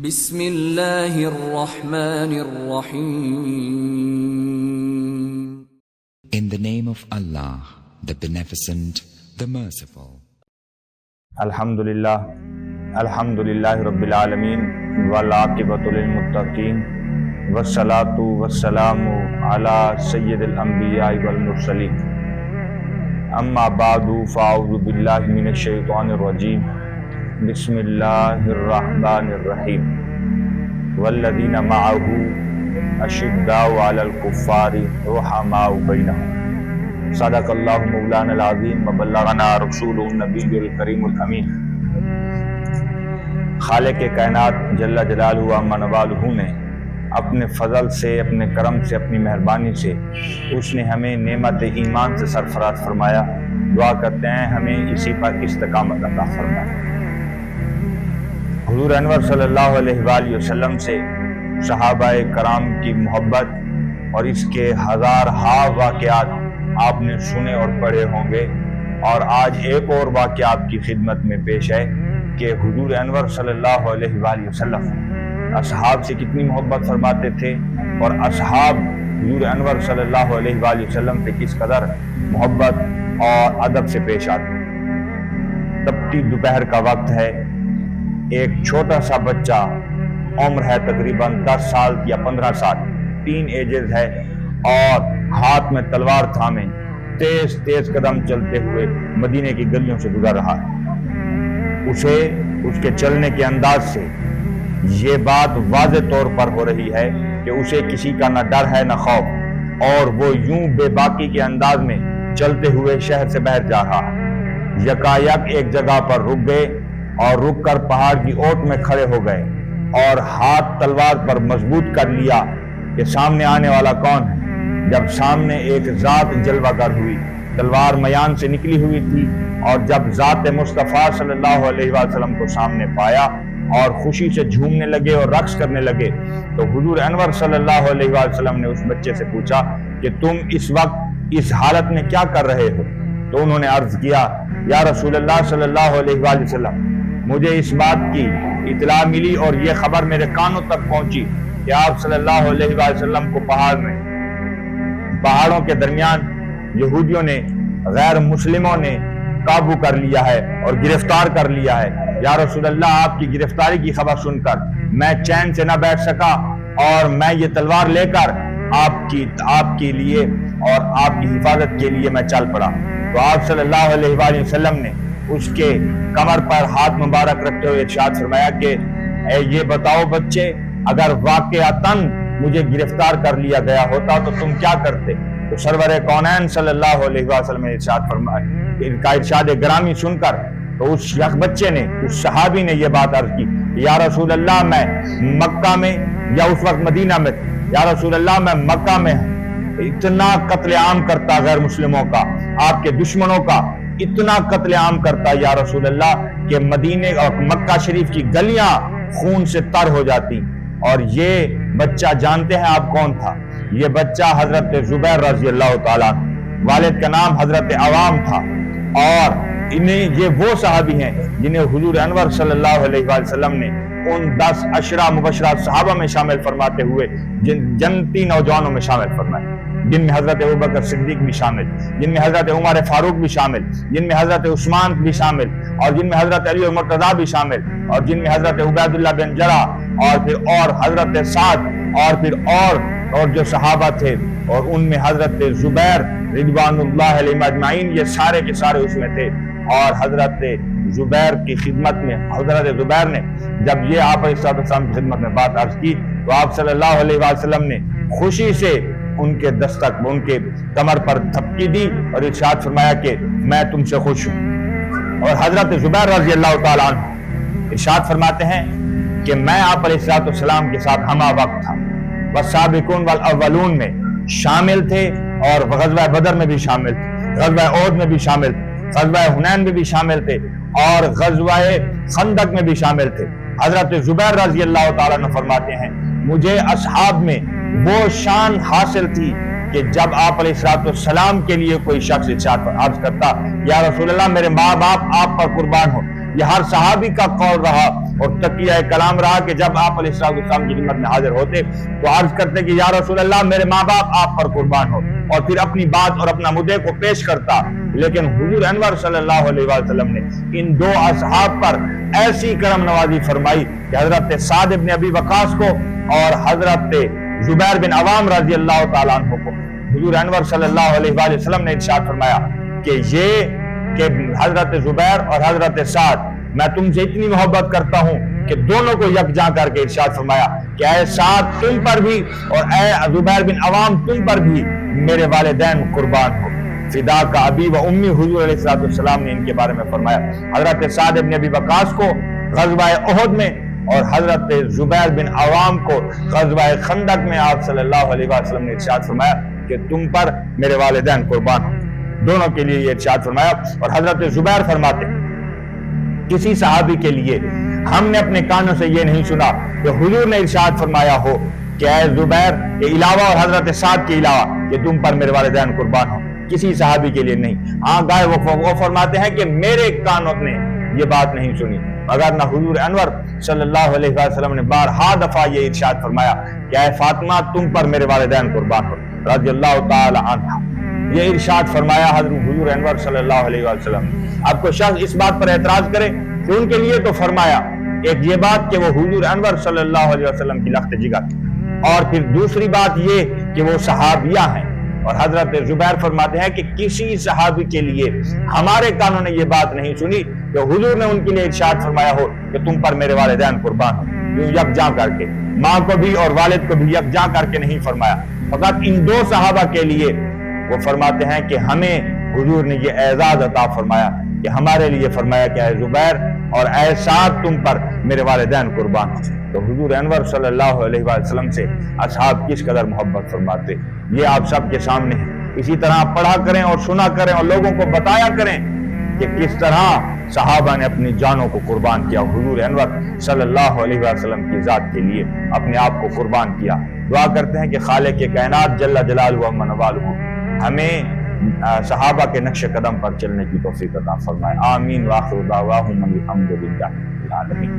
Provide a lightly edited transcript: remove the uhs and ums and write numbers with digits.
بسم اللہ الرحمن الرحیم. In the name of Allah, the Beneficent, the Merciful. الحمدللہ رب العالمین والعاقبۃ للمتقین والصلاۃ والسلام علی سید الانبیاء والمرسلین. اما بعد فاعوذ باللہ من الشیطان الرجیم. بسم اللہ الرحمن الرحیم. والذین معہ اشداء علی الکفار رحماء بینہم. صدق اللہ مولانا العظیم وبلغنا رسول النبی الکریم الامین. خالق کائنات جل جلالہ و عم نوالہ نے اپنے فضل سے، اپنے کرم سے، اپنی مہربانی سے اس نے ہمیں نعمت ایمان سے سرفراز فرمایا. دعا کرتے ہیں ہمیں اسی پر استقامت عطا فرمائے. حضور انور صلی اللہ علیہ وآلہ وسلم سے صحابہ کرام کی محبت اور اس کے ہزارہا واقعات آپ نے سنے اور پڑھے ہوں گے. اور آج ایک اور واقعہ آپ کی خدمت میں پیش ہے کہ حضور انور صلی اللہ علیہ وآلہ وسلم اصحاب سے کتنی محبت فرماتے تھے اور اصحاب حضور انور صلی اللہ علیہ وآلہ وسلم سے کس قدر محبت اور ادب سے پیش آتے. تپتی دوپہر کا وقت ہے. ایک چھوٹا سا بچہ، عمر ہے تقریباً 10 سال یا 15 سال، ٹین ایجز ہے، اور ہاتھ میں تلوار تھامے تیز تیز قدم چلتے ہوئے مدینے کی گلیوں سے گزر رہا ہے. اسے اس کے چلنے کے انداز سے یہ بات واضح طور پر ہو رہی ہے کہ اسے کسی کا نہ ڈر ہے نہ خوف، اور وہ یوں بے باکی کے انداز میں چلتے ہوئے شہر سے باہر جا رہا ہے. یکایک ایک جگہ پر رک گئے اور رک کر پہاڑ کی اوٹ میں کھڑے ہو گئے اور ہاتھ تلوار پر مضبوط کر لیا کہ سامنے آنے والا کون ہے. جب سامنے ایک ذات جلوہ گر ہوئی، تلوار میان سے نکلی ہوئی تھی، اور جب ذات مصطفیٰ صلی اللہ علیہ وسلم کو سامنے پایا اور خوشی سے جھومنے لگے اور رقص کرنے لگے، تو حضور انور صلی اللہ علیہ وسلم نے اس بچے سے پوچھا کہ تم اس وقت اس حالت میں کیا کر رہے ہو؟ تو انہوں نے عرض کیا، یا رسول اللہ صلی اللہ علیہ وسلم، مجھے اس بات کی اطلاع ملی اور یہ خبر میرے کانوں تک پہنچی کہ آپ صلی اللہ علیہ وسلم کو پہاڑوں کے درمیان یہودیوں نے، غیر مسلموں نے قابو کر لیا ہے اور گرفتار کر لیا ہے. یا رسول اللہ، آپ کی گرفتاری کی خبر سن کر میں چین سے نہ بیٹھ سکا اور میں یہ تلوار لے کر آپ کے لیے اور آپ کی حفاظت کے لیے میں چل پڑا. تو آپ صلی اللہ علیہ وآلہ وسلم نے اس کے کمر پر ہاتھ مبارک رکھتے ہوئے ارشاد فرمایا کہ اے یہ بتاؤ بچے، اگر واقعتاً مجھے گرفتار کر لیا گیا ہوتا تو تم کیا کرتے؟ تو سرور کونین صلی اللہ علیہ وسلم نے ارشاد فرمایا، ان کا ارشاد گرامی سن کر تو اس بچے نے، اس صحابی نے یہ بات عرض کی، یا رسول اللہ میں مکہ میں، یا اس وقت مدینہ میں، یا رسول اللہ میں مکہ میں اتنا قتل عام کرتا غیر مسلموں کا، آپ کے دشمنوں کا اتنا قتل عام کرتا یا رسول اللہ کہ مدینے اور مکہ شریف کی گلیاں خون سے تر ہو جاتی. اور یہ بچہ جانتے ہیں آپ کون تھا؟ یہ بچہ حضرت زبیر رضی اللہ تعالیٰ، والد کا نام حضرت عوام تھا، اور یہ وہ صحابی ہیں جنہیں حضور انور صلی اللہ علیہ وسلم نے ان 10 عشرہ مبشرہ صحابہ میں شامل فرماتے ہوئے جنتی نوجوانوں میں شامل فرمائے، جن میں حضرت ابوبکر صدیق بھی شامل، جن میں حضرت عمر فاروق بھی شامل، جن میں حضرت عثمان بھی شامل، اور جن میں حضرت علی مرتضیٰ بھی شامل، اور جن میں حضرت عبید اللہ بن جرح، اور پھر اور حضرت سعد، اور پھر اور جو صحابہ تھے، اور ان میں حضرت زبیر رضوان اللہ علیہم اجمعین، یہ سارے کے سارے اس میں تھے. اور حضرت زبیر کی خدمت میں، حضرت زبیر نے جب یہ آپ علیہ السلام کی خدمت میں بات عرض کی تو آپ صلی اللہ علیہ وسلم نے خوشی سے ان کے دستک، ان کے کمر پر تھپکی دی اور ارشاد فرمایا کہ میں تم سے خوش ہوں. اور حضرت زبیر رضی اللہ تعالیٰ عنہ ارشاد فرماتے ہیں کہ میں آپ علیہ السلام کے ساتھ ہمہ وقت تھا، والسابقون والاولون میں شامل تھے، اور غزوہ بدر میں بھی شامل تھے، غزوہ احد میں بھی شامل تھے، غزوہ حنین میں بھی شامل تھے، اور غزوہ خندق میں بھی شامل تھے. حضرت زبیر رضی اللہ تعالیٰ عنہ فرماتے ہیں مجھے اصحاب میں وہ شان حاصل تھی کہ جب آپ علیہ السلام کے لیے کوئی شخص ارشاد عرض کرتا، یا رسول اللہ میرے ماں باپ آپ پر قربان ہو، یہ ہر صحابی کا قول رہا اور تقیہ کلام رہا کہ جب آپ علیہ السلام کی خدمت میں حاضر ہوتے تو عرض کرتے کہ یا رسول اللہ میرے ماں باپ آپ پر قربان ہو، اور پھر اپنی بات اور اپنا مدعے کو پیش کرتا۔ لیکن حضور انور صلی اللہ علیہ وسلم نے ان دو اصحاب پر ایسی کرم نوازی فرمائی کہ حضرت سعد بن ابی وقاص کو اور حضرت زبیر بن عوام رضی اللہ تعالیٰ عنہ کو حضور انور صلی اللہ علیہ وآلہ وسلم نے ارشاد فرمایا کہ حضرت زبیر اور حضرت سعد میں تم سے اتنی محبت کرتا ہوں کہ دونوں کو یکجا کر کے ارشاد فرمایا کہ اے سعد تم پر بھی اور اے زبیر بن عوام تم پر بھی میرے والدین قربان ہو، فدا کا ابی و امی۔ حضور علیہ السلام نے ان کے بارے میں فرمایا۔ حضرت سعد بن ابی وقاص کو غزوہ احد میں اور حضرت زبیر بن عوام کو غزوہ خندق میں آپ صلی اللہ علیہ وسلم نے ارشاد فرمایا کہ تم پر میرے والدین قربان ہو، دونوں کے لیے یہ ارشاد فرمایا۔ اور حضرت زبیر فرماتے کسی صحابی کے لیے ہم نے اپنے کانوں سے یہ نہیں سنا کہ حضور نے ارشاد فرمایا ہو کہ اے زبیر کے علاوہ اور حضرت سعد کے علاوہ کہ تم پر میرے والدین قربان ہو، کسی صحابی کے لیے نہیں۔ ہاں گائے وہ فرماتے ہیں کہ میرے کانوں نے یہ بات نہیں سنی، مگر نہ حضور انور صلی اللہ علیہ وسلم نے بارہا دفعہ یہ ارشاد فرمایا کہ اے فاطمہ تم پر میرے والدین قربان ہو رضی اللہ تعالی عنہ۔ یہ ارشاد فرمایا حضور انور صلی اللہ علیہ وسلم نے۔ اب کوئی شخص اس بات پر اعتراض کرے کہ ان کے لیے تو فرمایا، ایک یہ بات کہ وہ حضور انور صلی اللہ علیہ وسلم کی لخت جگر، اور پھر دوسری بات یہ کہ وہ صحابیہ ہیں، اور حضرت زبیر فرماتے ہیں کہ کسی صحابی کے لیے ہمارے کانوں نے یہ بات نہیں سنی کہ حضور نے ان کے لیے ارشاد فرمایا ہو کہ تم پر میرے والدین قربان ہو، یکجا کر کے، ماں کو بھی اور والد کو بھی یکجا کر کے نہیں فرمایا، فقط ان دو صحابہ کے لیے وہ فرماتے ہیں کہ ہمیں حضور نے یہ اعزاز عطا فرمایا کہ ہمارے لیے فرمایا کہ اے زبیر اور اے سعد تم پر میرے والدین قربان ہو۔ تو حضور انور صلی اللہ علیہ وسلم سے اصحاب کس قدر محبت فرماتے، یہ آپ سب کے سامنے ہے۔ اسی طرح پڑھا کریں اور سنا کریں اور لوگوں کو بتایا کریں کہ کس طرح صحابہ نے اپنی جانوں کو قربان کیا، حضور انور صلی اللہ علیہ وسلم کی ذات کے لیے اپنے آپ کو قربان کیا۔ دعا کرتے ہیں کہ خالق کائنات جل جلالہ و منوالہ ہمیں صحابہ کے نقش قدم پر چلنے کی توفیق عطا فرمائے۔ آمین وآخر دعواہم الحمدللہ رب العالمین۔